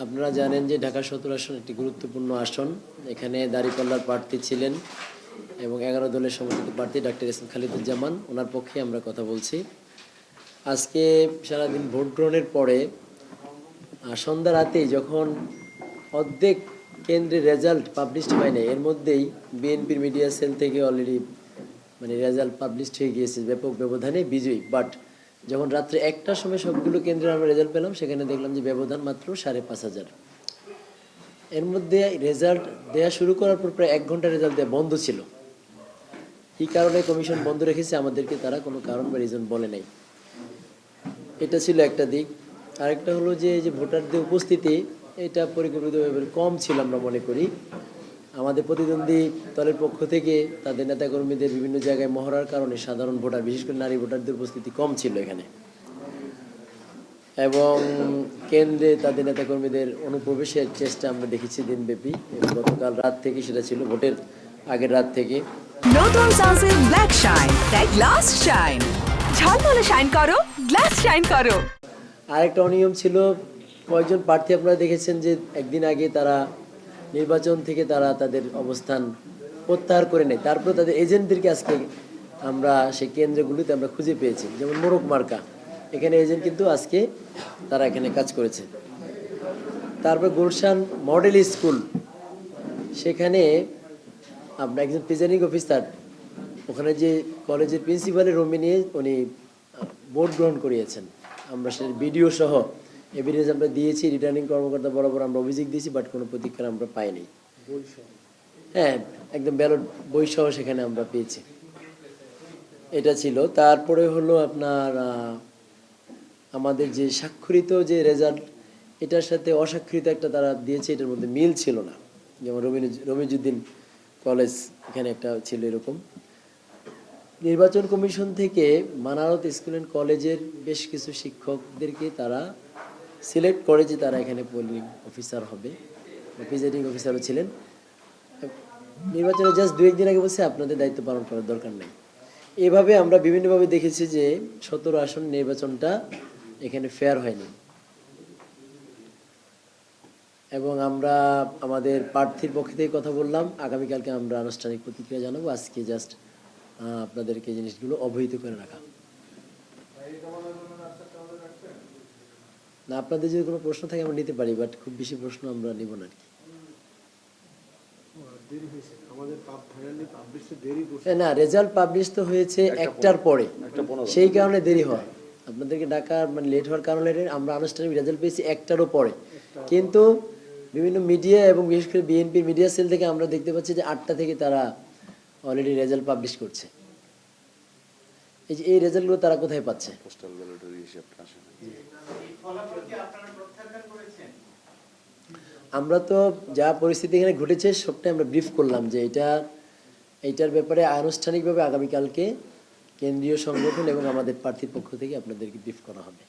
আপনারা জানেন যে ঢাকা ১৭ আসন একটি গুরুত্বপূর্ণ আসন। এখানে দাঁড়িপাল্লার প্রার্থী ছিলেন এবং ১১ দলের সমর্থিত প্রার্থী ডাক্তার এস এম খালিদুজ্জামান, ওনার পক্ষে আমরা কথা বলছি। আজকে সারাদিন ভোট গ্রহণের পরে সন্ধ্যা রাতেই যখন অর্ধেক কেন্দ্রের রেজাল্ট পাবলিশড হয় না, এর মধ্যেই বিএনপির মিডিয়া সেল থেকে অলরেডি রেজাল্ট পাবলিশড হয়ে গিয়েছে ব্যাপক ব্যবধানে বিজয়ী। বাট যখন রাত্রে ১টার সময় সবগুলো কেন্দ্রে আমরা রেজাল্ট পেলাম, সেখানে দেখলাম যে ব্যবধান মাত্র ৫,৫০০। এর মধ্যে রেজাল্ট দেওয়া শুরু করার পর প্রায় ১ ঘন্টা রেজাল্ট দেওয়া বন্ধ ছিল। কী কারণে কমিশন বন্ধ রেখেছে আমাদেরকে তারা কোনো কারণ বা রিজন বলে নাই। এটা ছিল একটা দিক। আরেকটা হলো যে এই যে ভোটারদের উপস্থিতি, এটা পরিকল্পিতভাবে কম ছিল আমরা মনে করি। আমাদের প্রতিদ্বন্দ্বী দলের পক্ষ থেকে তাদের নেতাকর্মীদের বিভিন্ন জায়গায় মহড়ার কারণে সাধারণ ভোটার, বিশেষ করে নারী ভোটারদের উপস্থিতি কম ছিল এখানে, এবং কেন্দ্রে তাদের নেতাকর্মীদের অনুপ্রবেশের চেষ্টা আমরা দেখেছি দিনব্যাপী, এবং গতকাল রাত থেকে সেটা ছিল ভোটের আগের রাত থেকে। নতুন সানসিল্ক ব্ল্যাক শাইন, তাই গ্লাস শাইন, ঝলমলে শাইন করো, গ্লাস শাইন করো। আরেকটা অনিয়ম ছিল, কয়েকজন প্রার্থী আপনারা দেখেছেন যে একদিন আগে তারা নির্বাচন থেকে তারা তাদের অবস্থান প্রত্যাহার করে নেয়, তারপরে তাদের এজেন্টদেরকে আজকে আমরা সেই কেন্দ্রগুলিতে আমরা খুঁজে পেয়েছি। যেমন মোরক মার্কা, এখানে এজেন্ট কিন্তু আজকে তারা এখানে কাজ করেছে। তারপর গুলশান মডেল স্কুল, সেখানে আপনার একজন প্রিজাইডিং অফিসার ওখানে যে কলেজের প্রিন্সিপালের রুমে নিয়ে উনি ভোট গ্রহণ করিয়েছেন। আমরা সেটা ভিডিও সহ এভিডেন্স আমরা দিয়েছি, রিটার্নিং কর্মকর্তা বরাবর আমরা অভিযোগ দিয়েছি, বাট কোনো প্রতিকার আমরা পাইনি। হ্যাঁ, একদম ব্যালট বই সহ সেখানে আমরা পেয়েছি। এটা ছিল। তারপরে হলো আপনার আমাদের যে স্বাক্ষরিত যে রেজাল্ট, এটার সাথে অস্বাক্ষরিত একটা তারা দিয়েছে, এটার মধ্যে মিল ছিল না। যেমন রমিজউদ্দিন কলেজ এখানে একটা ছিল এরকম। নির্বাচন কমিশন থেকে মানারত স্কুল অ্যান্ড কলেজের বেশ কিছু শিক্ষকদেরকে তারা সিলেক্ট করে যে তারা এখানে পোলিং অফিসার হবে, প্রিজাইডিং অফিসারও ছিলেন। নির্বাচনে জাস্ট ২-১ দিন আগে বলছে আপনাদের দায়িত্ব পালন করার দরকার নেই। এভাবে আমরা বিভিন্নভাবে দেখেছি যে ১৭ আসন নির্বাচনটা এখানে ফেয়ার হয়নি, এবং আমরা আমাদের প্রার্থীর পক্ষ থেকে কথা বললাম। আগামীকালকে আমরা আনুষ্ঠানিক প্রতিক্রিয়া জানাবো। আজকে জাস্ট আপনাদেরকে জিনিসগুলো অবহিত করে রাখা। না, আপনাদের যদি কোনো প্রশ্ন থাকে আমরা নিতে পারি, বাট খুব বেশি প্রশ্ন আমরা নিব না আর কি। না, রেজাল্ট পাবলিশ তো হয়েছে ১টার পরে, সেই কারণে দেরি হয়। আপনাদেরকে ডাকা লেট হওয়ার কারণে আমরা আনুষ্ঠানিক রেজাল্ট পেয়েছি ১টারও পরে, কিন্তু বিভিন্ন মিডিয়া এবং বিশেষ করে বিএনপির মিডিয়া সেল থেকে আমরা দেখতে পাচ্ছি যে ৮টা থেকে তারা অলরেডি রেজাল্ট পাবলিশ করছে। এই যে এই রেজাল্টগুলো তারা কোথায় পাচ্ছে? আমরা তো যা পরিস্থিতি এখানে ঘটেছে সবটাই আমরা ব্রিফ করলাম যে এইটার ব্যাপারে আনুষ্ঠানিকভাবে আগামীকালকে কেন্দ্রীয় সংগঠন এবং আমাদের প্রার্থীর পক্ষ থেকে আপনাদেরকে ব্রিফ করা হবে।